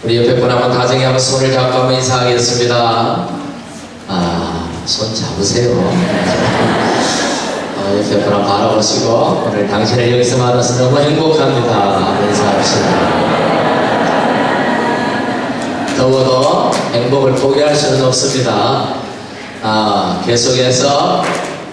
우리 옆에 분 한번 다정히 한번 손을 잡고 한번 인사하겠습니다. 손 잡으세요. 옆에 분 한번 바라보시고 오늘 당신을 여기서 만나서 너무 행복합니다. 인사합시다. 더워도 행복을 포기할 수는 없습니다. 계속해서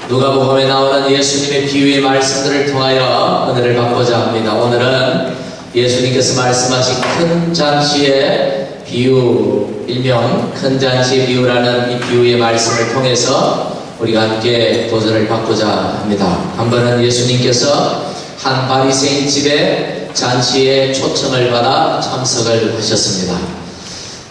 누가복음에 나오는 예수님의 비유의 말씀들을 통하여 은혜를 받고자 합니다. 오늘은 예수님께서 말씀하신 큰 잔치의 비유, 일명 큰 잔치의 비유라는 이 비유의 말씀을 통해서 우리가 함께 도전을 받고자 합니다. 한 번은 예수님께서 한 바리새인 집에 잔치에 초청을 받아 참석을 하셨습니다.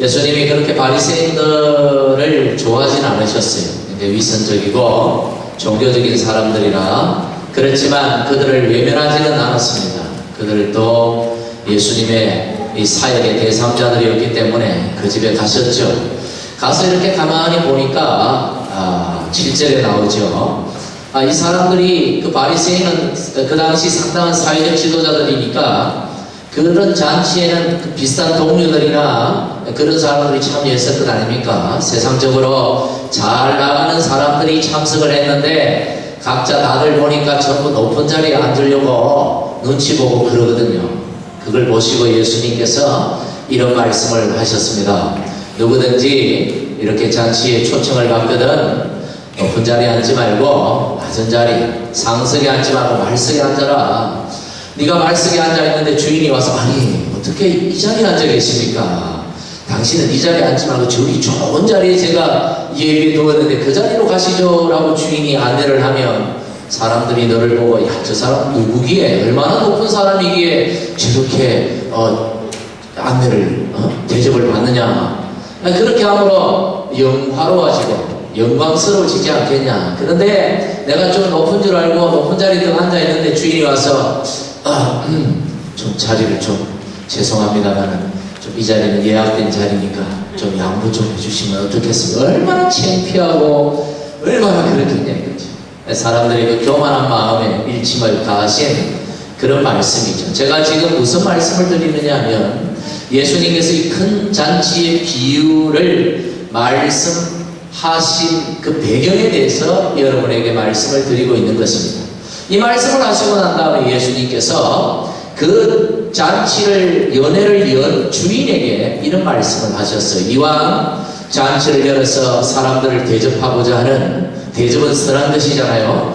예수님이 그렇게 바리새인들을 좋아하진 않으셨어요. 위선적이고 종교적인 사람들이라. 그렇지만 그들을 외면하지는 않았습니다. 그들도 예수님의 이 사역의 대상자들이었기 때문에 그 집에 가셨죠. 가서 이렇게 가만히 보니까 7절에 나오죠. 이 사람들이, 그 바리새인은 그 당시 상당한 사회적 지도자들이니까 그런 잔치에는 그 비슷한 동료들이나 그런 사람들이 참여했을 것 아닙니까? 세상적으로 잘 나가는 사람들이 참석을 했는데 각자 다들 보니까 전부 높은 자리에 앉으려고 눈치 보고 그러거든요. 그걸 보시고 예수님께서 이런 말씀을 하셨습니다. 누구든지 이렇게 잔치에 초청을 받거든 높은 자리에 앉지 말고 낮은 자리, 상석에 앉지 말고 말석에 앉아라. 네가 말석에 앉아있는데 주인이 와서 아니 어떻게 이 자리에 앉아 계십니까? 당신은 이 자리에 앉지 말고 저기 좋은 자리에 제가 예비해 두었는데 그 자리로 가시죠 라고 주인이 안내를 하면 사람들이 너를 보고 야, 저 사람 누구기에 얼마나 높은 사람이기에 저렇게 안내를 대접을 받느냐. 그렇게 함으로 영화로워지고 영광스러워지지 않겠냐. 그런데 내가 좀 높은 줄 알고 높은 자리에 앉아있는데 주인이 와서 좀 자리를 좀 죄송합니다만은 좀 이 자리는 예약된 자리니까 좀 양보 좀 해주시면 어떻겠습니까? 얼마나 창피하고 얼마나 그렇겠냐 이거지. 사람들이 그 교만한 마음에 일침을 가하신 그런 말씀이죠. 제가 지금 무슨 말씀을 드리느냐 하면 예수님께서 이 큰 잔치의 비유를 말씀하신 그 배경에 대해서 여러분에게 말씀을 드리고 있는 것입니다. 이 말씀을 하시고 난 다음에 예수님께서 그 잔치를, 연회를 연 주인에게 이런 말씀을 하셨어요. 이왕 잔치를 열어서 사람들을 대접하고자 하는, 대접은 선한 것이잖아요.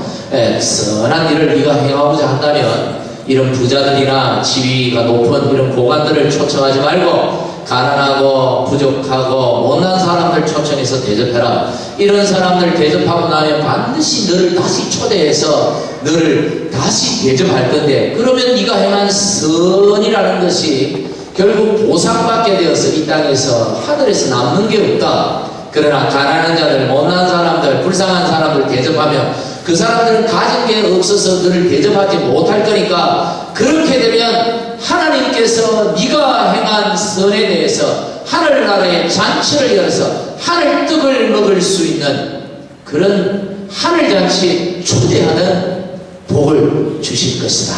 선한 일을 네가 행하고자 한다면 이런 부자들이나 지위가 높은 이런 고관들을 초청하지 말고 가난하고 부족하고 못난 사람들 초청해서 대접해라. 이런 사람들 대접하고 나면 반드시 너를 다시 초대해서 너를 다시 대접할 건데 그러면 네가 행한 선이라는 것이 결국 보상받게 되어서 이 땅에서 하늘에서 남는 게 없다. 그러나 가난한 자들, 못난 사람들, 불쌍한 사람들 대접하면 그 사람들은 가진 게 없어서 너를 대접하지 못할 거니까 그렇게 되면 하나님께서 네가 행한 선에 대해서 하늘나라의 잔치를 열어서 하늘 떡을 먹을 수 있는 그런 하늘잔치에 초대하는 복을 주실 것이다.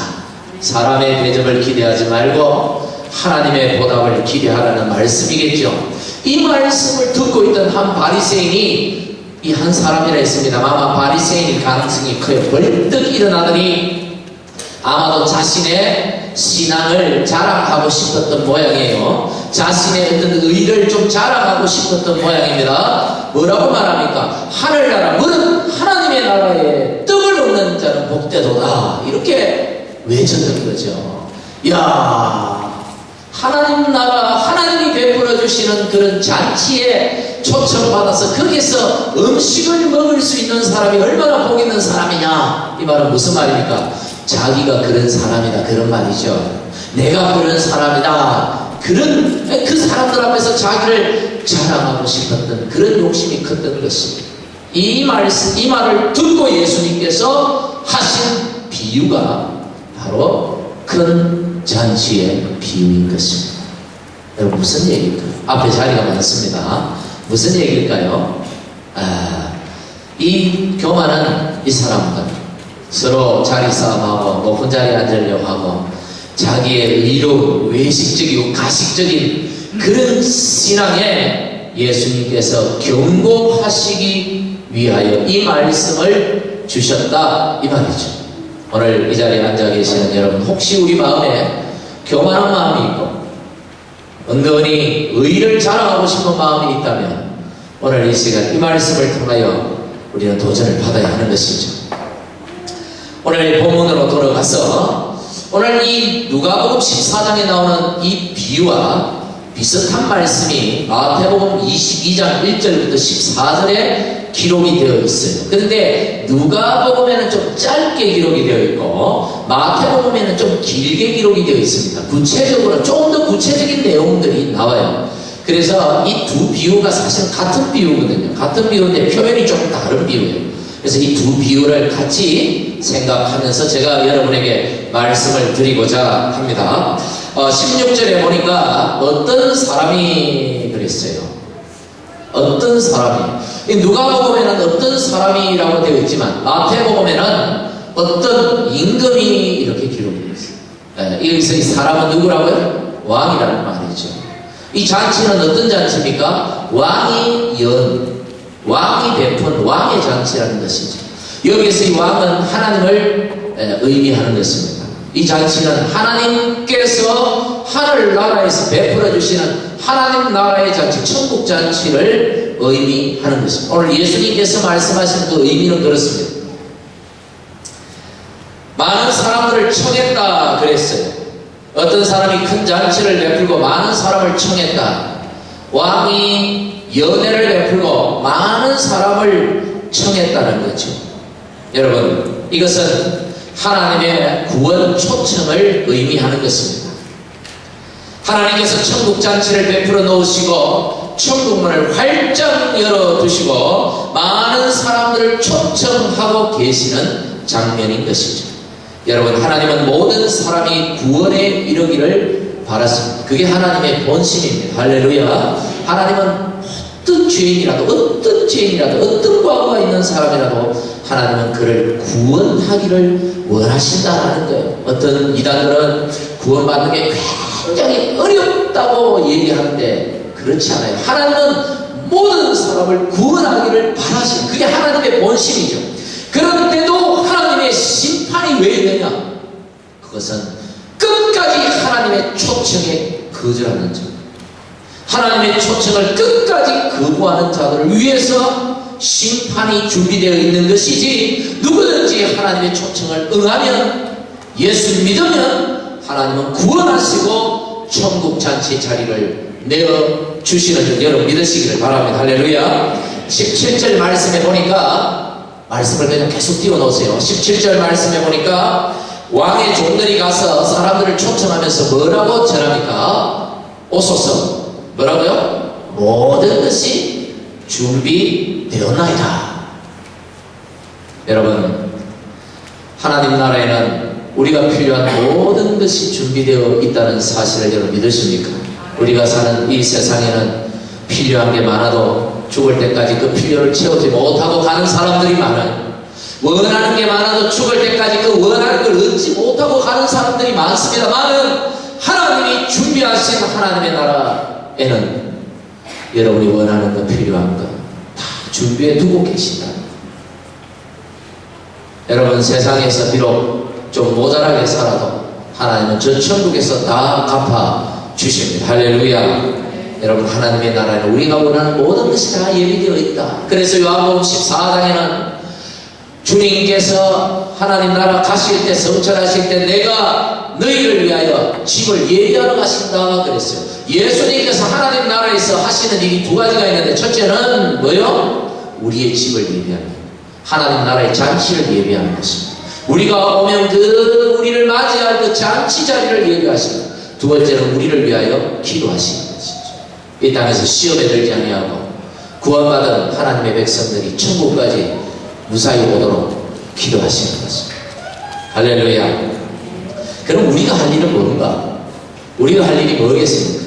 사람의 대접을 기대하지 말고 하나님의 보답을 기대하라는 말씀이겠죠. 이 말씀을 듣고 있던 한 바리새인이 이 한 사람이라 했습니다. 아마 바리새인일 가능성이 커요. 벌떡 일어나더니 아마도 자신의 신앙을 자랑하고 싶었던 모양이에요. 자신의 어떤 의를 좀 자랑하고 싶었던 모양입니다. 뭐라고 말합니까? 하늘나라, 물은 하나님의 나라에 떡을 먹는 자는 복되도다. 이렇게 외쳤던 거죠. 야, 하나님 나라, 하나님이 베풀어 주시는 그런 잔치에 초청받아서 거기서 음식을 먹을 수 있는 사람이 얼마나 복 있는 사람이냐. 이 말은 무슨 말입니까? 자기가 그런 사람이다, 그런 말이죠. 내가 그런 사람이다, 그런 그 사람들 앞에서 자기를 자랑하고 싶었던 그런 욕심이 컸던 것입니다. 이 말을 듣고 예수님께서 하신 비유가 바로 큰 잔치의 비유인 것입니다. 여러분 무슨 얘기일까요? 앞에 자리가 많습니다. 무슨 얘기일까요? 이 교만한 이 사람들 서로 자리 싸움하고 높은 자리에 앉으려고 하고 자기의 의로 외식적이고 가식적인 그런 신앙에 예수님께서 경고하시기 위하여 이 말씀을 주셨다 이 말이죠. 오늘 이 자리에 앉아 계시는 여러분, 혹시 우리 마음에 교만한 마음이 있고 은근히 의를 자랑하고 싶은 마음이 있다면 오늘 이 시간 이 말씀을 통하여 우리는 도전을 받아야 하는 것이죠. 오늘 본문으로 돌아가서 오늘 이 누가복음 14장에 나오는 이 비유와 비슷한 말씀이 마태복음 22장 1절부터 14절에 기록이 되어 있어요. 그런데 누가복음에는 좀 짧게 기록이 되어 있고 마태복음에는 좀 길게 기록이 되어 있습니다. 구체적으로 좀 더 구체적인 내용들이 나와요. 그래서 이 두 비유가 사실 같은 비유거든요. 같은 비유인데 표현이 조금 다른 비유예요. 그래서 이 두 비유를 같이 생각하면서 제가 여러분에게 말씀을 드리고자 합니다. 16절에 보니까 어떤 사람이 그랬어요. 어떤 사람이. 누가복음에는 어떤 사람이라고 되어 있지만 마태복음에는 어떤 임금이 이렇게 기록되어 있어요. 여기서 이 사람은 누구라고요? 왕이라는 말이죠. 이 잔치는 어떤 잔치입니까? 왕이 베푼 왕의 잔치라는 것이죠. 여기서 이 왕은 하나님을 의미하는 것입니다. 이 잔치는 하나님께서 하늘나라에서 베풀어 주시는 하나님 나라의 잔치, 천국 잔치를 의미하는 것입니다. 오늘 예수님께서 말씀하신 그 의미는 그렇습니다. 많은 사람들을 청했다 그랬어요. 어떤 사람이 큰 잔치를 베풀고 많은 사람을 청했다. 왕이 연회를 베풀고 많은 사람을 청했다는 거죠. 여러분, 이것은 하나님의 구원 초청을 의미하는 것입니다. 하나님께서 천국 잔치를 베풀어 놓으시고 천국문을 활짝 열어두시고 많은 사람들을 초청하고 계시는 장면인 것이죠. 여러분, 하나님은 모든 사람이 구원에 이르기를 바랐습니다. 그게 하나님의 본심입니다. 할렐루야. 하나님은 어떤 죄인이라도 어떤 과거가 있는 사람이라도 하나님은 그를 구원하기를 원하신다는 거예요. 어떤 이단들은 구원받는 게 굉장히 어렵다고 얘기하는데 그렇지 않아요. 하나님은 모든 사람을 구원하기를 바라시는, 그게 하나님의 본심이죠. 그런데도 하나님의 심판이 왜 있느냐? 그것은 끝까지 하나님의 초청에 거절하는 자, 하나님의 초청을 끝까지 거부하는 자들을 위해서 심판이 준비되어 있는 것이지, 누구든지 하나님의 초청을 응하면, 예수를 믿으면 하나님은 구원하시고 천국 잔치 자리를 내어주시는 줄 여러분 믿으시기를 바랍니다. 할렐루야. 17절 말씀에 보니까, 말씀을 그냥 계속 띄워놓으세요. 17절 말씀에 보니까 왕의 종들이 가서 사람들을 초청하면서 뭐라고 전합니까? 오소서. 뭐라고요? 모든 것이 준비되었나이다. 여러분, 하나님 나라에는 우리가 필요한 모든 것이 준비되어 있다는 사실을 여러분 믿으십니까? 우리가 사는 이 세상에는 필요한 게 많아도 죽을 때까지 그 필요를 채우지 못하고 가는 사람들이 많아요. 원하는 게 많아도 죽을 때까지 그 원하는 걸 얻지 못하고 가는 사람들이 많습니다만은, 하나님이 준비하신 하나님의 나라에는 여러분이 원하는 거, 필요한 거 다 준비해 두고 계신다. 여러분, 세상에서 비록 좀 모자라게 살아도 하나님은 저 천국에서 다 갚아 주십니다. 할렐루야. 여러분, 하나님의 나라에는 우리가 원하는 모든 것이 다 예비되어 있다. 그래서 요한복음 14장에는 주님께서 하나님 나라 가실 때, 성천하실 때 내가 너희를 위하여 집을 예비하러 가신다 그랬어요. 예수님께서 하나님 나라에서 하시는 일이 두 가지가 있는데, 첫째는 뭐요? 우리의 집을 예비하는, 하나님 나라의 잔치를 예비하는 것입니다. 우리가 오면 그 우리를 맞이할 그 잔치 자리를 예비하시고, 두 번째는 우리를 위하여 기도하시는 것이죠. 이 땅에서 시험에 들지 아니하고 구원받은 하나님의 백성들이 천국까지 무사히 오도록 기도하시는 것입니다. 할렐루야. 그럼 우리가 할 일은 뭔가? 우리가 할 일이 뭐겠습니까?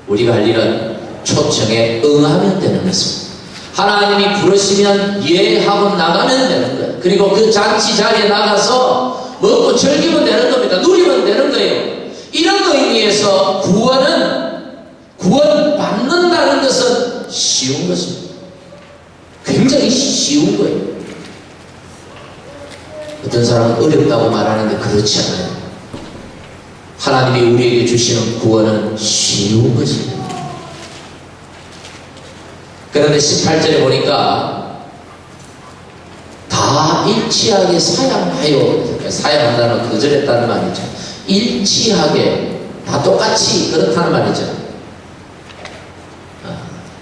우리가 할 일은 초청에 응하면 되는 것입니다. 하나님이 부르시면 예하고 나가면 되는 거예요. 그리고 그 잔치 자리에 나가서 먹고 즐기면 되는 겁니다. 누리면 되는 거예요. 이런 의미에서 구원받는다는 것은 쉬운 것입니다. 굉장히 쉬운 거예요. 어떤 사람은 어렵다고 말하는데 그렇지 않아요. 하나님이 우리에게 주시는 구원은 쉬운 것입니다. 그런데 18절에 보니까 다 일치하게 사양하여, 사양한다는 거절했다는 말이죠. 일치하게 다 똑같이 그렇다는 말이죠.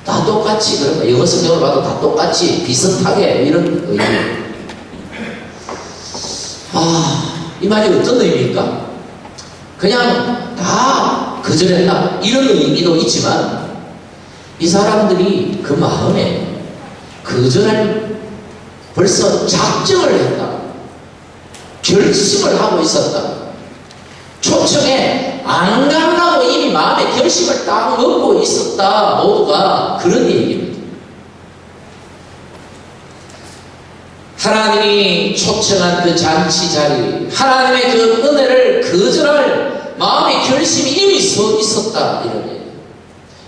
다 똑같이 그런 거. 영어 성경을 봐도 다 똑같이 비슷하게 이런 의미예요. 이 말이 어떤 의미입니까? 그냥 다 거절했다 이런 의미도 있지만 이 사람들이 그 마음에 거절할 벌써 작정을 했다, 결심을 하고 있었다, 초청에 안 가려고 이미 마음에 결심을 딱 먹고 있었다, 모두가 그런 얘기입니다. 하나님이 초청한 그 잔치 자리, 하나님의 그 은혜를 거절할 마음의 결심이 이미 있었다, 이런 얘기예요.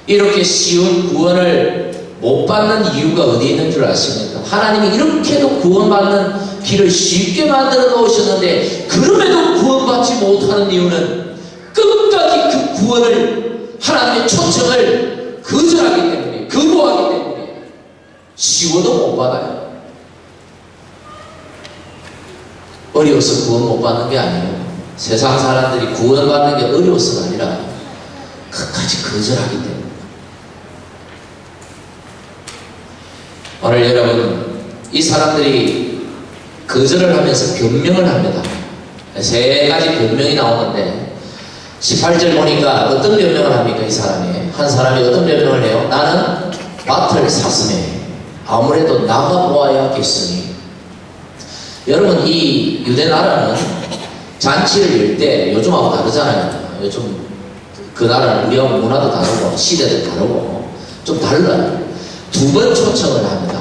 이렇게 쉬운 구원을 못 받는 이유가 어디에 있는 줄 아십니까? 하나님이 이렇게도 구원받는 길을 쉽게 만들어 놓으셨는데 그럼에도 구원받지 못하는 이유는 끝까지 그 구원을, 하나님의 초청을 거절하기 때문에, 거부하기 때문에 쉬워도 못 받아요. 어려워서 구원 못 받는 게 아니에요. 세상 사람들이 구원받는 게 어려워서가 아니라 끝까지 거절하기 때문에. 오늘 여러분, 이 사람들이 거절을 하면서 변명을 합니다. 세 가지 변명이 나오는데 18절 보니까 어떤 변명을 합니까? 이 사람이, 한 사람이 어떤 변명을 해요? 나는 밭을 샀으니 아무래도 나가보아야겠으니. 여러분, 이 유대 나라는 잔치를 열 때 요즘하고 다르잖아요. 요즘 그 나라는 우리하고 문화도 다르고 시대도 다르고 좀 달라요. 두 번 초청을 합니다.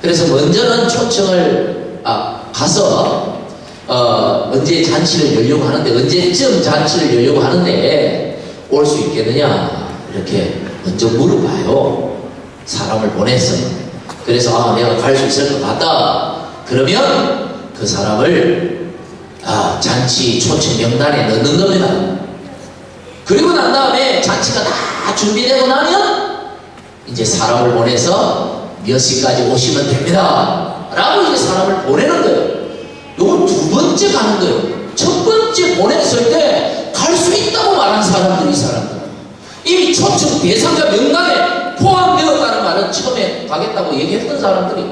그래서 먼저는 초청을 가서 언제 잔치를 열려고 하는데, 언제쯤 잔치를 열려고 하는데 올 수 있겠느냐 이렇게 먼저 물어봐요. 사람을 보내서. 그래서 내가 갈 수 있을 것 같다 그러면 그 사람을 잔치 초청 명단에 넣는 겁니다. 그리고 난 다음에 잔치가 다 준비되고 나면 이제 사람을 보내서 몇 시까지 오시면 됩니다 라고 이제 사람을 보내는 거예요. 이건 두 번째 가는 거예요. 첫 번째 보냈을 때 갈 수 있다고 말한 사람들이, 이 사람들 이미 초청 대상자 명단에 포함되었다는 말은 처음에 가겠다고 얘기했던 사람들이.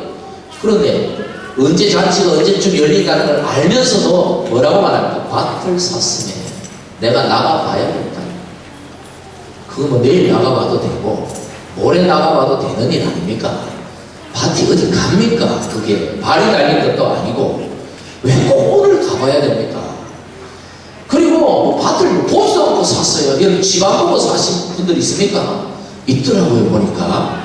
그런데 언제 잔치가 언제쯤 열린다는 걸 알면서도 뭐라고 말합니까? 밭을 샀으면 내가 나가봐야겠다. 그거 뭐 내일 나가봐도 되고 모레 나가봐도 되는 일 아닙니까? 밭이 어디 갑니까? 그게 발이 달린 것도 아니고 왜 꼭 오늘 가봐야 됩니까? 그리고 뭐 밭을 보지도 않고 샀어요. 여러분 집 안 보고 사신 분들 있습니까? 있더라고요. 보니까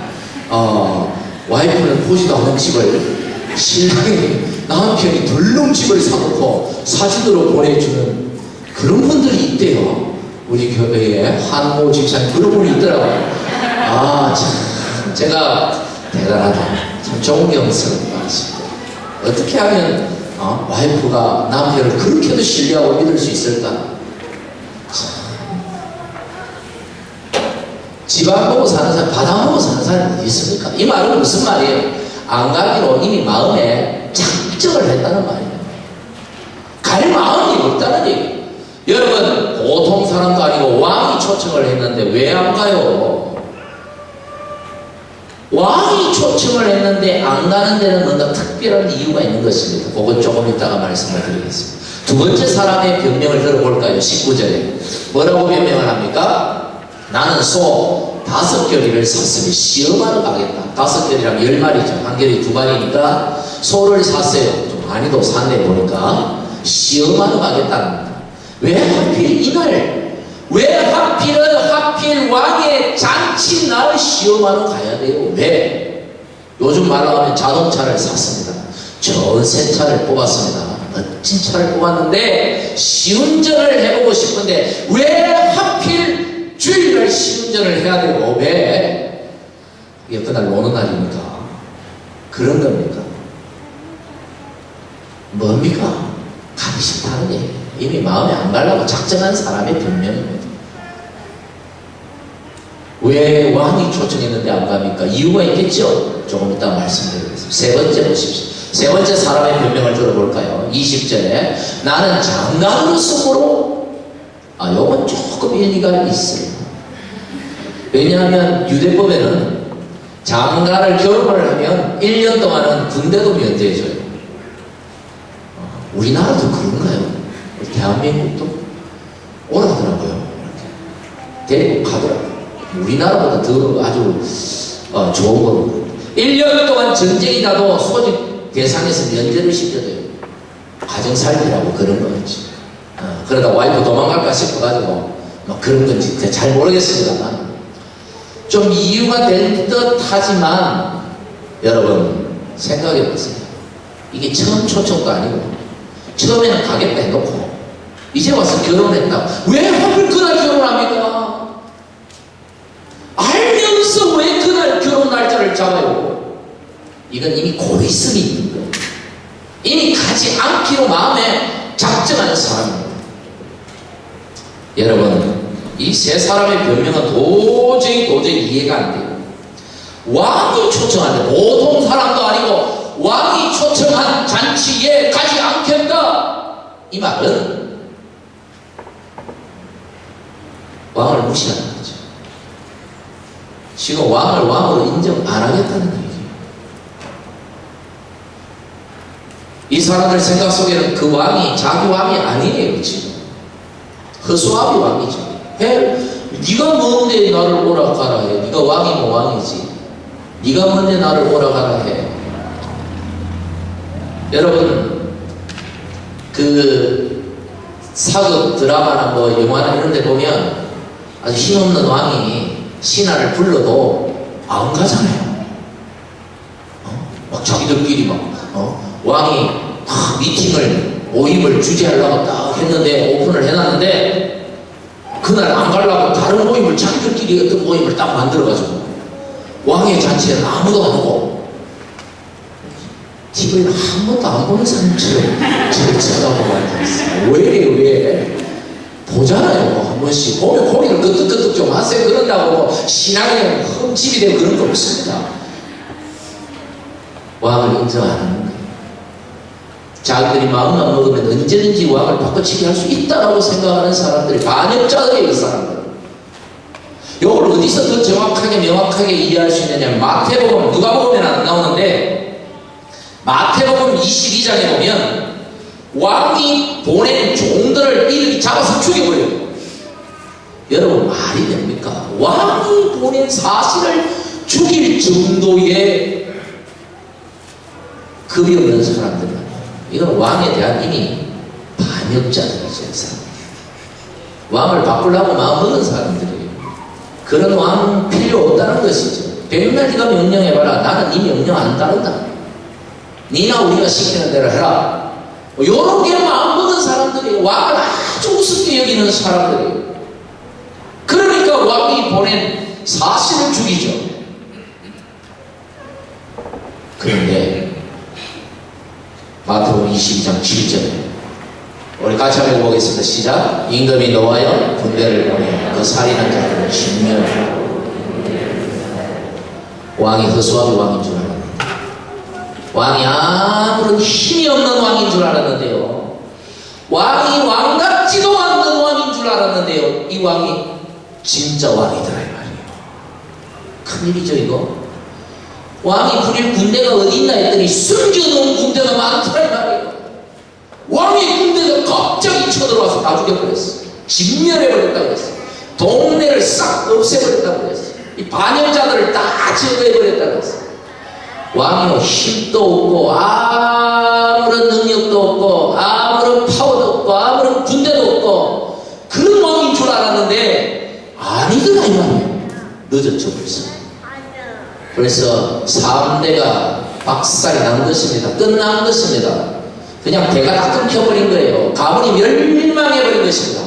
와이프는 보지도 않은 집을 신랑이, 남편이 덜렁 집을 사놓고 사진으로 보내주는 그런 분들이 있대요. 우리 교회에 한모 집사님 그런 분이 있더라고요. 참 제가 대단하다, 참 존경스럽다 싶어요. 어떻게 하면 와이프가 남편을 그렇게도 신뢰하고 믿을 수 있을까? 집 안 보고 사는 사람, 밭 안 보고 사는 사람이 어디 있습니까? 이 말은 무슨 말이에요? 안 가기로 이미 마음에 작정을 했다는 말이에요. 갈 마음이 없다는 얘기예요. 여러분, 보통 사람도 아니고 왕이 초청을 했는데 왜 안 가요? 왕이 초청을 했는데 안 가는 데는 뭔가 특별한 이유가 있는 것입니다. 그건 조금 이따가 말씀을 드리겠습니다. 두 번째 사람의 변명을 들어볼까요? 19절에 뭐라고 변명을 합니까? 나는 소 5겨리를 샀으니 시험하러 가겠다. 5겨리랑 10마리죠. 한 겨리 2마리니까 소를 샀어요. 좀 많이도 샀네 보니까. 시험하러 가겠다는 겁니다. 왜 하필 이날, 왜 하필 왕의 잔치날 시험하러 가야 돼요? 왜? 요즘 말로 하면 자동차를 샀습니다. 좋은 새 차를 뽑았습니다. 멋진 차를 뽑았는데 시운전을 해보고 싶은데 왜 하필 주일날 시운전을 승전을 해야 되고, 왜? 이게 그날 노는 날이니까. 그런 겁니까? 뭡니까? 가기 싫다는 얘기예요. 이미 마음에 안 가려고 작정한 사람의 변명입니다. 왜 왕이 초청했는데 안 갑니까? 이유가 있겠죠? 조금 이따 말씀드리겠습니다. 세 번째 보십시오. 세 번째 사람의 변명을 들어볼까요? 20절에 나는 장가로서므로 요건 조금 일리가 있어요. 왜냐하면 유대법에는 장가를 결혼을 하면 1년 동안은 군대도 면제해줘요. 우리나라도 그런가요? 대한민국도 오라더라고요. 데리고 가더라고요. 우리나라보다 더 아주 좋은 거고 1년 동안 전쟁이 나도 소집 대상에서 면제를 시켜줘요. 가정살피라고 그런 거였지. 그러다 와이프 도망갈까 싶어가지고 막 그런 건지 잘 모르겠습니다만 좀 이유가 될 듯 하지만 여러분 생각해 보세요. 이게 처음 초청도 아니고 처음에는 가겠다 해놓고 이제 와서 결혼했다. 왜 하필 그날 결혼합니까? 알면서 왜 그날 결혼 날짜를 잡아요? 이건 이미 고리성이 있는 거예요. 이미 가지 않기로 마음에 작정한 사람입니다. 여러분 이 세 사람의 변명은 도저히 이해가 안 돼요. 왕이 초청하는데 보통 사람도 아니고 왕이 초청한 잔치에 가지 않겠다. 이 말은 왕을 무시하는 거죠. 지금 왕을 왕으로 인정 안 하겠다는 얘기예요. 이 사람들 생각 속에는 그 왕이 자기 왕이 아니에요. 지금 허수아비 왕이죠. 네가 뭔데 나를 오라 가라 해. 네가 왕이면 왕이지. 네가 뭔데 나를 오라 가라 해. 여러분 그 사극 드라마나 뭐 영화나 이런 데 보면 아주 힘없는 왕이 신하를 불러도 안 가잖아요. 막 자기들끼리 왕이 미팅을 모임을 주재하려고 딱 했는데 오픈을 해놨는데 그날 안 가려고 다른 모임을 자기들끼리 어떤 모임을 딱 만들어가지고 왕의 잔치에는 아무도 안 오고 TV를 한 번도 안 보는 사람처럼 저를 쳐다보고 앉아있어요. 왜? 보잖아요. 한 번씩 보면 고개를 끄덕끄덕 좀 하세요. 그런다고 신앙에 흠집이 되고 그런 거 없습니다. 왕을 인정하는 거예요. 자기들이 마음만 먹으면 언제든지 왕을 바꿔치기 할 수 있다라고 생각하는 사람들이 반역자들이에요. 이 사람들. 이걸 어디서 더 정확하게 명확하게 이해할 수 있느냐. 마태복음 누가복음에는 안 나오는데 마태복음 22장에 보면 왕이 보낸 종들을 이렇게 잡아서 죽여버려요. 여러분 말이 됩니까? 왕이 보낸 사실을 죽일 정도의 급이 없는 사람들은 이건 왕에 대한 이미 반역자들이죠. 왕을 바꾸려고 마음먹은 사람들이에요. 그런 왕 필요 없다는 것이죠. 백날 네가 명령해봐라. 나는 네 명령 안 따른다. 니나 우리가 시키는 대로 해라. 요렇게 마음먹은 사람들이에요. 왕을 아주 우습게 여기는 사람들이에요. 그러니까 왕이 보낸 사실을 죽이죠. 그런데 마태복음 22장 7절에 우리 같이 한번 보겠습니다. 시작. 임금이 노하여 군대를 보내 그 살인한 자들을 진멸하고. 왕이 허수아비 왕인 줄 알았는데 왕이 아무런 힘이 없는 왕인 줄 알았는데요. 왕이 왕 같지도 않는 왕인 줄 알았는데요. 이 왕이 진짜 왕이더라 이 말이에요. 큰일이죠 이거. 왕이 부릴 군대가 어디 있나 했더니 숨겨놓은 군대가 많더라 이 말이에요. 왕의 군대가 갑자기 쳐들어와서 다 죽여버렸어. 진멸해버렸다고 했어. 동네를 싹 없애버렸다고 했어. 이 반역자들을 다 제거해버렸다고 했어. 왕이 힘도 없고 아무런 능력도 없고 아무런 파워도 없고 아무런 군대도 없고 그런 왕인 줄 알았는데 아니더라 이 말이에요. 늦었죠 벌써. 그래서 3대가 박살이 난 것입니다. 끝난 것입니다. 그냥 배가 다 끊겨버린 거예요. 가문이 멸망해버린 것입니다.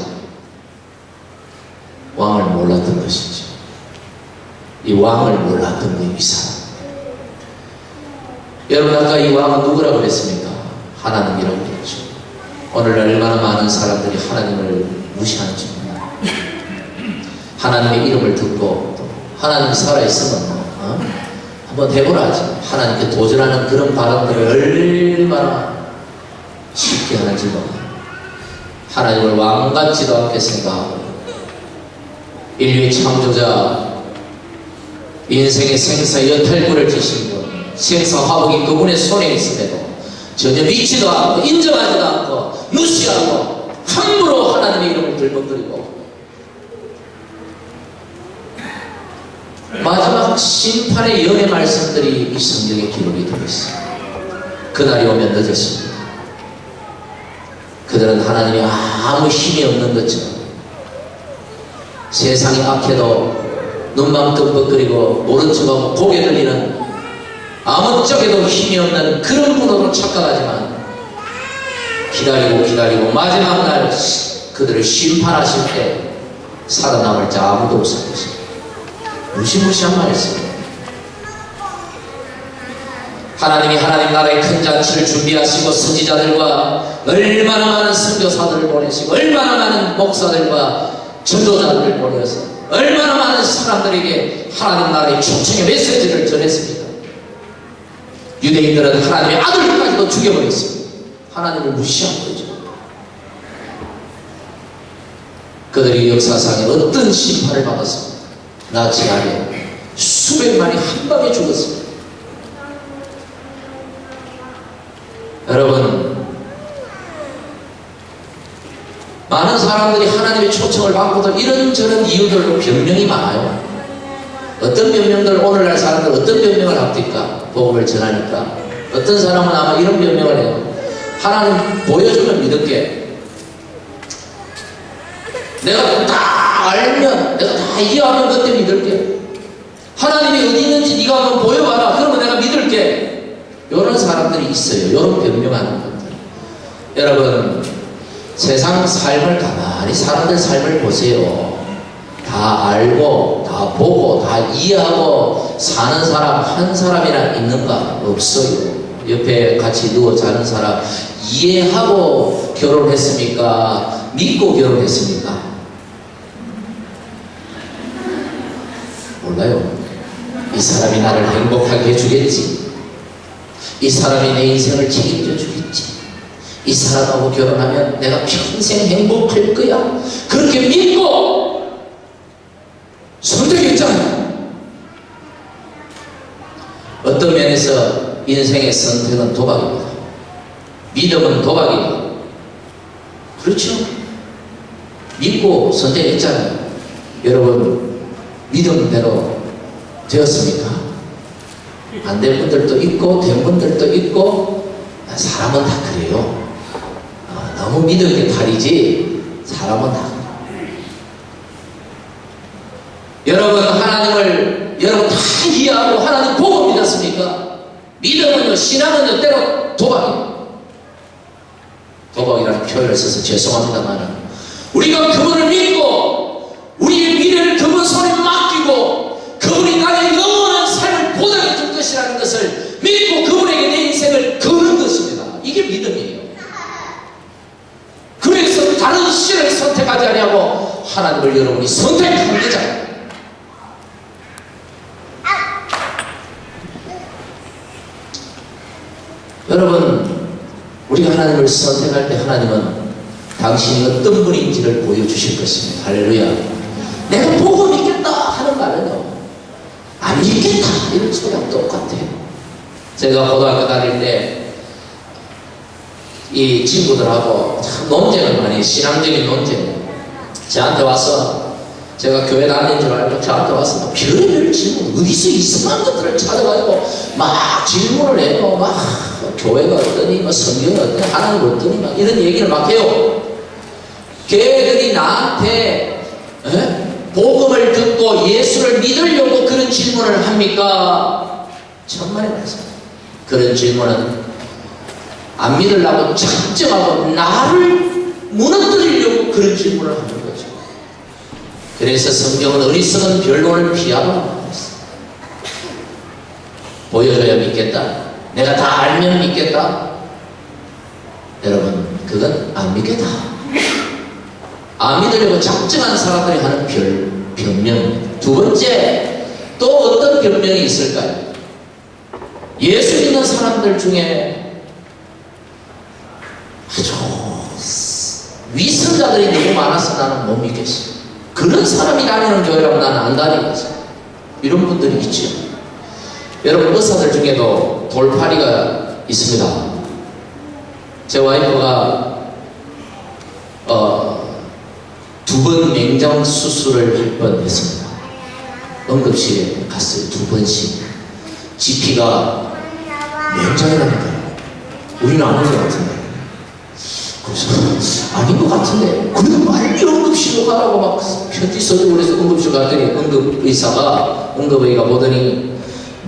왕을 몰랐던 것이죠. 이 왕을 몰랐던 거예요, 이 사람. 여러분, 아까 이 왕은 누구라고 그랬습니까? 하나님이라고 그랬죠. 오늘날 얼마나 많은 사람들이 하나님을 무시하는지 몰라요. 하나님의 이름을 듣고 또 하나님 살아있으면 한번 해보라 하지. 하나님께 도전하는 그런 발언들을 얼마나 쉽게 하는지 몰라요. 하나님을 왕같지도 않게 생각하고 인류의 창조자, 인생의 생사 여탈구를 지신 분, 생사화복이 그분의 손에 있음에도 전혀 믿지도 않고 인정하지도 않고 무시하고 함부로 하나님의 이름을 들먹거리고 마지막 심판의 연애 말씀들이 이 성경에 기록이 되어 있습니다. 그날이 오면 늦었습니다. 그들은 하나님이 아무 힘이 없는 것처럼 세상이 악해도 눈만 끔뻑거리고 모른 척하고 고개 들리는 아무짝에도 힘이 없는 그런 분으로 착각하지만 기다리고 마지막 날 그들을 심판하실 때 살아남을 자 아무도 없을 것입니다. 무시무시한 말씀입니다. 하나님이 하나님 나라의 큰 잔치를 준비하시고 선지자들과 얼마나 많은 선교사들을 보내시고 얼마나 많은 목사들과 전도자들을 보내서 얼마나 많은 사람들에게 하나님 나라의 초청의 메시지를 전했습니다. 유대인들은 하나님의 아들까지도 죽여버렸습니다. 하나님을 무시한 거죠. 그들이 역사상에 어떤 심판을 받았습니까? 나치 아래 수백만이 한 방에 죽었습니다. 여러분, 많은 사람들이 하나님의 초청을 받고도 이런저런 이유들로 변명이 많아요. 어떤 변명들, 오늘날 사람들 어떤 변명을 합니까? 복음을 전하니까. 어떤 사람은 아마 이런 변명을 해요. 하나님 보여주면 믿을게. 내가 다 알면, 내가 다 이해하면 그때 믿을게. 하나님이 어디 있는지 네가 한번 보여봐라. 그러면 내가 믿을게. 이런 사람들이 있어요. 이런 변명하는 것들. 여러분, 세상 삶을 가만히 사람들 삶을 보세요. 다 알고 다 보고 다 이해하고 사는 사람 한 사람이나 있는가? 없어요. 옆에 같이 누워 자는 사람 이해하고 결혼했습니까? 믿고 결혼했습니까? 몰라요. 이 사람이 나를 행복하게 해주겠지. 이 사람이 내 인생을 책임져 주겠지. 이 사람하고 결혼하면 내가 평생 행복할 거야. 그렇게 믿고 선택했잖아요. 어떤 면에서 인생의 선택은 도박입니다. 믿음은 도박입니다. 그렇죠? 믿고 선택했잖아요. 여러분, 믿음대로 되었습니까? 안 된 분들도 있고 된 분들도 있고 사람은 다 그래요. 너무 믿은 게 탈이지 사람은 다 그래요. 여러분, 하나님을 여러분 다 이해하고 하나님 보고 믿었습니까? 믿음은요, 신앙은요 때로 도박이에요. 도박이라는 표현을 써서 죄송합니다만 우리가 그분을 믿고 우리의 미래를 그분 손에 맡기고 그분이 나의 영원한 삶을 보장해 줄 것이라는 것을 믿고 그분에게 내 인생을 거는 것입니다. 이게 믿음이에요. 그래서 다른 신을 선택하지 않냐고 하나님을 여러분이 선택한 거잖아요. 여러분, 우리가 하나님을 선택할 때 하나님은 당신이 어떤 분인지를 보여주실 것입니다. 할렐루야. 내가 보고 믿겠다 하는 말은요, 안 믿겠다 이런 소리랑 똑같아요. 제가 고등학교 다닐 때 이 친구들하고 참 논쟁을 많이, 신앙적인 논쟁을 저한테 와서, 제가 교회 다니는 줄 알고 저한테 와서 막 별의별 질문, 어디서 이상한 것들을 찾아가지고 막 질문을 해요. 막 교회가 어떠니, 뭐 성경이 어떠니, 하나님 어떠니, 막 이런 얘기를 막 해요. 걔들이 나한테 복음을 듣고 예수를 믿으려고 그런 질문을 합니까? 천만의 말씀. 그런 질문은 안 믿으려고 작정하고 나를 무너뜨리려고 그런 질문을 하는 거죠. 그래서 성경은 어리석은 변론을 피하라고 말했어요. 보여줘야 믿겠다. 내가 다 알면 믿겠다. 여러분, 그건 안 믿겠다. 안 믿으려고 작정한 사람들이 하는 변명입니다. 두 번째, 또 어떤 변명이 있을까요? 예수 믿는 사람들 중에 아주 위선자들이 너무 많아서 나는 못 믿겠어. 그런 사람이 다니는 교회라면 나는 안 다니겠어. 이런 분들이 있죠. 여러분, 의사들 중에도 돌팔이가 있습니다. 제 와이프가 2번 맹장 수술을 할 뻔했습니다. 응급실에 갔어요. 2번씩. GP가 맹장이라니까요. 우리는 아닌 것 같은데. 그래서 아닌 것 같은데. 그래도 빨리 응급실로 가라고 막 편지 써주고 그래서 응급실 갔더니 응급의가 보더니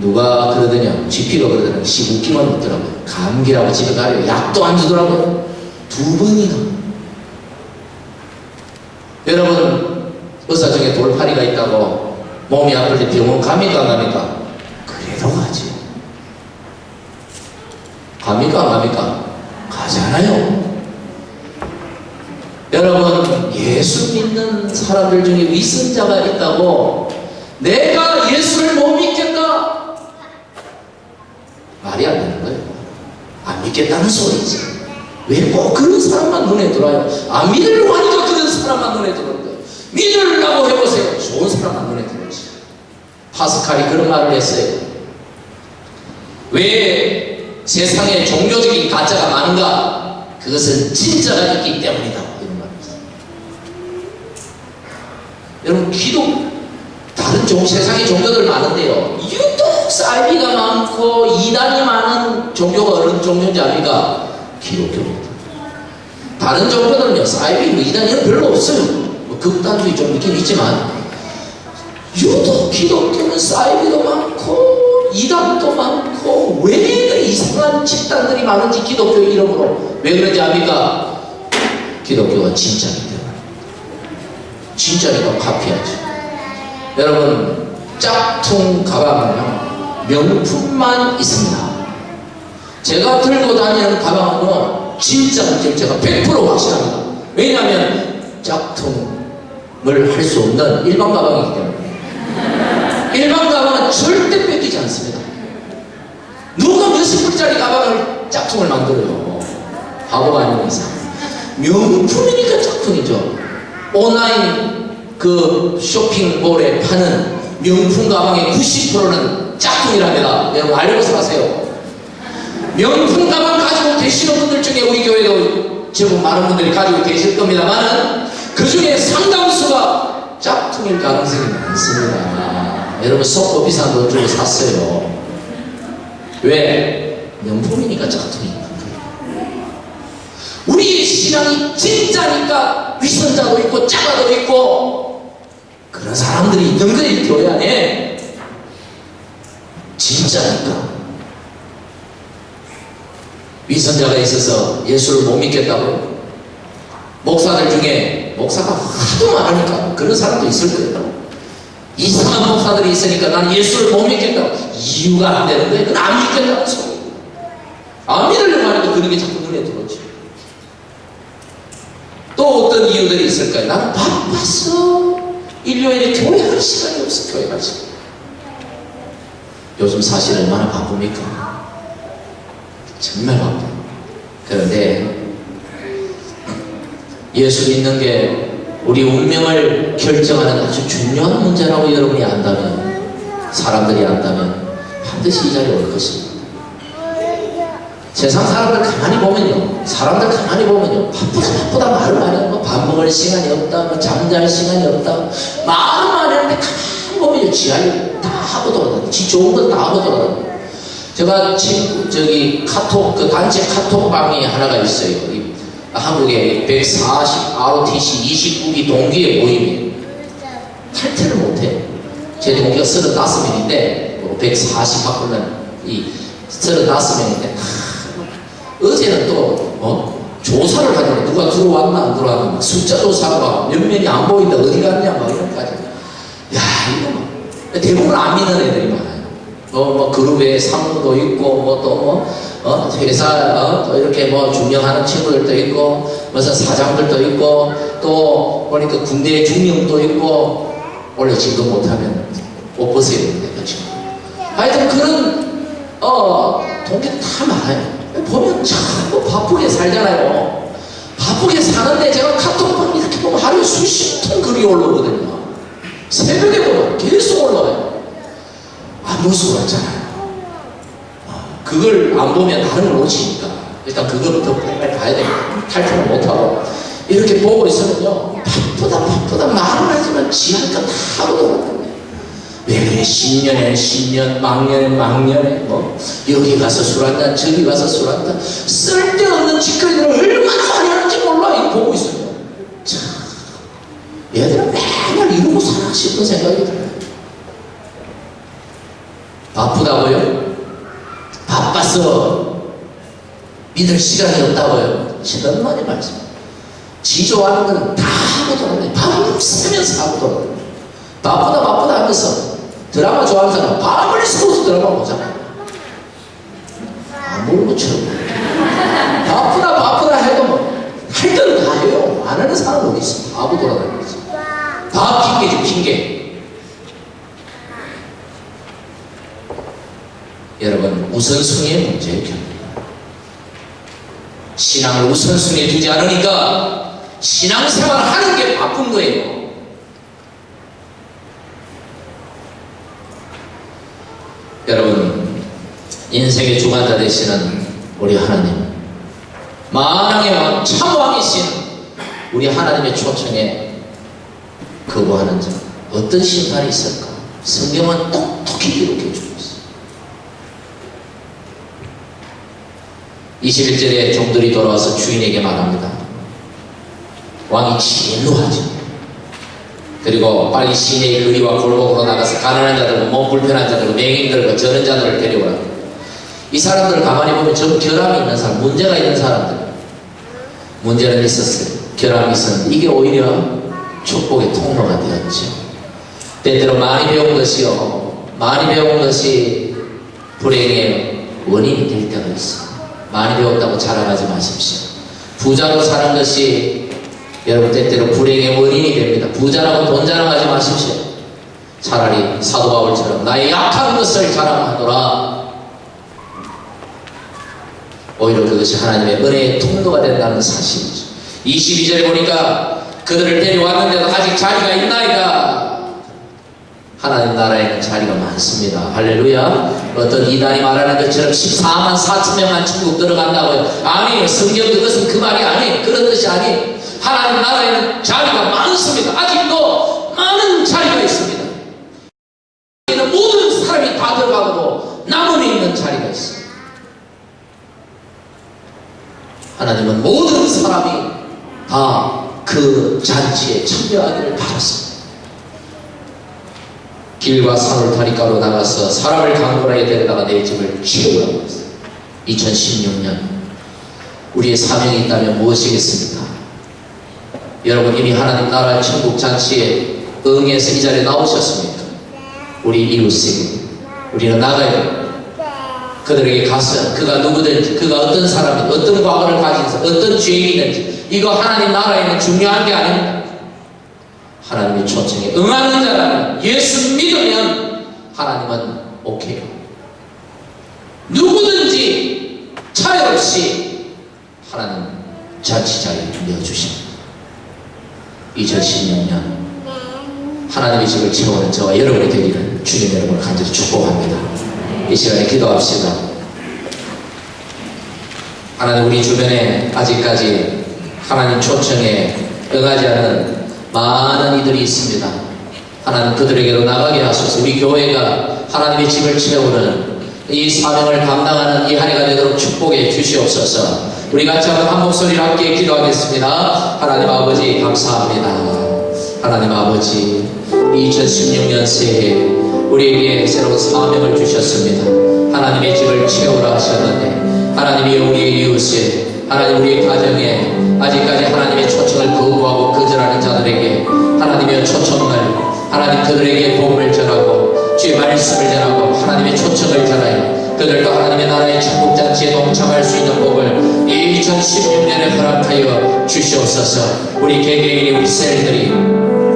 누가 그러더냐, GP가 그러더니 시국기만 먹더라고요. 감기라고 집에 가요. 약도 안 주더라고요. 2번이나. 여러분, 의사 중에 돌팔이가 있다고 몸이 아플 때 병원 갑니까 안 갑니까? 그래도 가지. 갑니까 안 갑니까? 가잖아요. 여러분, 예수 믿는 사람들 중에 위선자가 있다고 내가 예수를 못 믿겠다, 말이 안 되는 거예요. 안 믿겠다는 소리지. 왜 꼭 그런 사람만 눈에 들어와요? 안 믿으려고 하니까 그런 사람만 눈에 들어오는 거예요. 믿으려고 해보세요. 좋은 사람만 눈에 들어오지. 파스칼이 그런 말을 했어요. 왜 세상에 종교적인 가짜가 많은가? 그것은 진짜가 있기 때문이다. 이런 말입니다. 여러분, 다른 세상에 종교들 많은데요, 유독 사이비가 많고 이단이 많은 종교가 어느 종교인지 압니까? 기독교입니다. 다른 종교들은요, 사이비, 이단 이런 별로 없어요. 극단주의 좀 있긴 있지만 유독 기독교는 사이비도 많고 이단도 많고 왜 이상한 집단들이 많은지 기독교 이름으로 왜 그런지 압니까? 기독교가 진짜이기 때문에. 진짜니까 카피하죠. 여러분, 짝퉁 가방은요, 명품만 있습니다. 제가 들고 다니는 가방은요, 진짜인지 제가 100% 확신합니다. 왜냐하면 짝퉁을 할 수 없는 일반 가방이기 때문에. 일반 가방은 절대 뺏기지 않습니다. 누가 몇십 불짜리 가방을 짝퉁을 만들어요? 바보가 아닌 이상. 명품이니까 짝퉁이죠. 온라인 그 쇼핑몰에 파는 명품 가방의 90%는 짝퉁이랍니다. 여러분, 알고 사세요. 명품 가방 가지고 계시는 분들 중에 우리 교회도 제법 많은 분들이 가지고 계실 겁니다만은 그 중에 상당수가 짝퉁일 가능성이 많습니다. 여러분, 썩고 비싼 돈 주고 샀어요. 왜? 명품이니까 짝퉁이니까. 우리의 신앙이 진짜니까 위선자도 있고 짜가도 있고 그런 사람들이 있는 거예요. 교회 안에. 진짜니까. 위선자가 있어서 예수를 못 믿겠다고요? 목사들 중에 목사가 하도 많으니까 그런 사람도 있을 거예요. 이상한 목사들이 있으니까 나는 예수를 못 믿겠다고. 이유가 안 되는 거예요. 그건 안 믿겠다는 소리. 안 믿으려고 하니까 그런 게 자꾸 눈에 들어오지. 또 어떤 이유들이 있을까요? 나는 바빠서 일요일에 교회 갈 시간이 없어. 교회 갈 시간. 요즘 사실 얼마나 바쁩니까? 정말 바빠요. 그런데 예수 믿는 게 우리 운명을 결정하는 아주 중요한 문제라고 여러분이 안다면, 사람들이 안다면 반드시 이 자리에 올 것입니다. 세상 사람들 가만히 보면요, 바쁘다 말을 많이 하고, 밥 먹을 시간이 없다, 뭐 잠잘 시간이 없다, 말을 많이 하는데 가만히 보면요, 지 할 일 다 하고 돌아다녀. 지 좋은 건 다 하고 돌아다녀. 제가 카톡, 그 단체 카톡방이 하나가 있어요. 한국에 140 ROTC 29기 동기의 모임이에요. 탈퇴를 못해. 제 동기가 35명인데 140 바꾸면 이 35명인데 어제는 또 조사를 하더라고. 누가 들어왔나 안 들어왔나 막 숫자 조사가 몇 명이 안 보인다 어디 갔냐 막 이런 까지. 야, 이거 막 대부분 안 믿는 애들이 많아요. 그룹에 상무도 있고, 회사, 또 이렇게 중용하는 친구들도 있고, 무슨 사장들도 있고, 또 보니까 군대 중령도 있고, 원래 지도 못하면 옷 벗어야 되는데, 그렇죠? 하여튼 그런, 동기들 다 많아요. 보면 참 바쁘게 살잖아요. 바쁘게 사는데 제가 카톡방 이렇게 보면 하루에 수십 통 글이 올라오거든요. 새벽에 보면 계속 올라와요. 안 볼 수가 없잖아요. 그걸 안 보면 다른 걸 놓치니까 일단 그거부터 빨리 봐야 됩니다. 탈출을 못하고 이렇게 보고 있으면요, 바쁘다 말은 하지만 지할 거 다 하고 돌아다녀요. 왜 그래, 신년에 망년에 여기 가서 술 한잔 저기 가서 술 한잔 쓸데없는 짓거리들을 얼마나 많이 하는지 몰라. 이거 보고 있어요. 참, 얘들은 맨날 이러고 살아 싶은 생각이 들어요. 바쁘다고요? 바빠서 믿을 시간이 없다고요? 지난번에 말씀. 지조하는 거는 다 하고 돌아다녀요. 밤 새면서 하고 돌아다녀요. 바쁘다 하면서 드라마 좋아하는 사람 밤을 새워서 드라마 보잖아요. 안 보는 것처럼. 바쁘다 해도 할 때는 다 해요. 안 하는 사람은 어디 있어? 하고 돌아다니는 거지. 다 핑계지, 핑계. 여러분, 우선순위의 문제의 결과입니다. 신앙을 우선순위에 두지 않으니까 신앙생활 하는 게 바쁜 거예요. 여러분, 인생의 주관자 되시는 우리 하나님, 만왕의 왕, 참왕이신 우리 하나님의 초청에 거부하는 자, 어떤 심판이 있을까? 성경은 똑똑히 기록해 주고 있어요. 21절에 종들이 돌아와서 주인에게 말합니다. 왕이 진노하죠. 그리고 빨리 시내의 거리와 골목으로 나가서 가난한 자들과 몸 불편한 자들과 맹인들과 저런 자들을 데려오라. 이 사람들을 가만히 보면 좀 결함이 있는 사람, 문제가 있는 사람들. 문제는 있었어요. 결함이 있었는데 이게 오히려 축복의 통로가 되었죠. 때때로 많이 배운 것이 불행의 원인이 될 때가 있어요. 많이 배웠다고 자랑하지 마십시오. 부자로 사는 것이 여러분 때때로 불행의 원인이 됩니다. 부자라고 돈 자랑하지 마십시오. 차라리 사도 바울처럼 나의 약한 것을 자랑하노라. 오히려 그것이 하나님의 은혜의 통로가 된다는 사실이죠. 22절에 보니까 그들을 데려왔는데도 아직 자리가 있나이다. 하나님 나라에는 자리가 많습니다. 할렐루야. 어떤 이단이 말하는 것처럼 14만 4천 명만 천국 들어간다고요. 아니에요. 성경 그것은 그 말이 아니에요. 그런 뜻이 아니에요. 하나님 나라에는 자리가 많습니다. 아직도 많은 자리가 있습니다. 모든 사람이 다 들어가고 남은 있는 자리가 있습니다. 하나님은 모든 사람이 다 그 잔치에 참여하기를 바랐습니다. 길과 산울타리가로 나가서 사람을 강건하게 데려다가 내 집을 채우라고 했어요. 2016년 우리의 사명이 있다면 무엇이겠습니까? 여러분, 이미 하나님 나라 천국 잔치에 응해서 이 자리에 나오셨습니까? 우리 이웃에게 우리는 나가야 됩니다. 그들에게 가서 그가 누구든지, 그가 어떤 사람인지, 어떤 과거를 가진지, 어떤 죄인이든지, 이거 하나님 나라에는 중요한 게 아닙니다. 하나님의 초청에 응하는 자라면, 예수 믿으면 하나님은 오케이요. 누구든지 차별 없이 하나님 잔치 자리에 내어주십니다. 2016년 하나님의 집을 채우는 저와 여러분이 되기를 주님 여러분을 간절히 축복합니다. 이 시간에 기도합시다. 하나님, 우리 주변에 아직까지 하나님 초청에 응하지 않은 많은 이들이 있습니다. 하나님, 그들에게로 나가게 하소서. 우리 교회가 하나님의 집을 채우는 이 사명을 감당하는 이 한 해가 되도록 축복해 주시옵소서. 우리 같이 한 목소리로 함께 기도하겠습니다. 하나님 아버지, 감사합니다. 하나님 아버지, 2016년 새해 우리에게 새로운 사명을 주셨습니다. 하나님의 집을 채우라 하셨는데, 하나님이 우리의 이웃에, 하나님 우리의 가정에 아직까지 하나님의 초청을 거부하고 거절하는 자들에게 하나님의 초청을, 하나님 그들에게 복음을 전하고 주의 말씀을 전하고 하나님의 초청을 전하여 그들도 하나님의 나라의 천국잔치에 동참할 수 있는 복을 2016년에 허락하여 주시옵소서. 우리 개개인이 우리 셀들이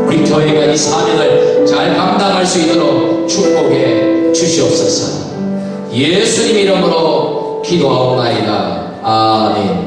우리 교회가 이 사명을 잘 감당할 수 있도록 축복해 주시옵소서. 예수님 이름으로 기도하옵나이다. 아멘.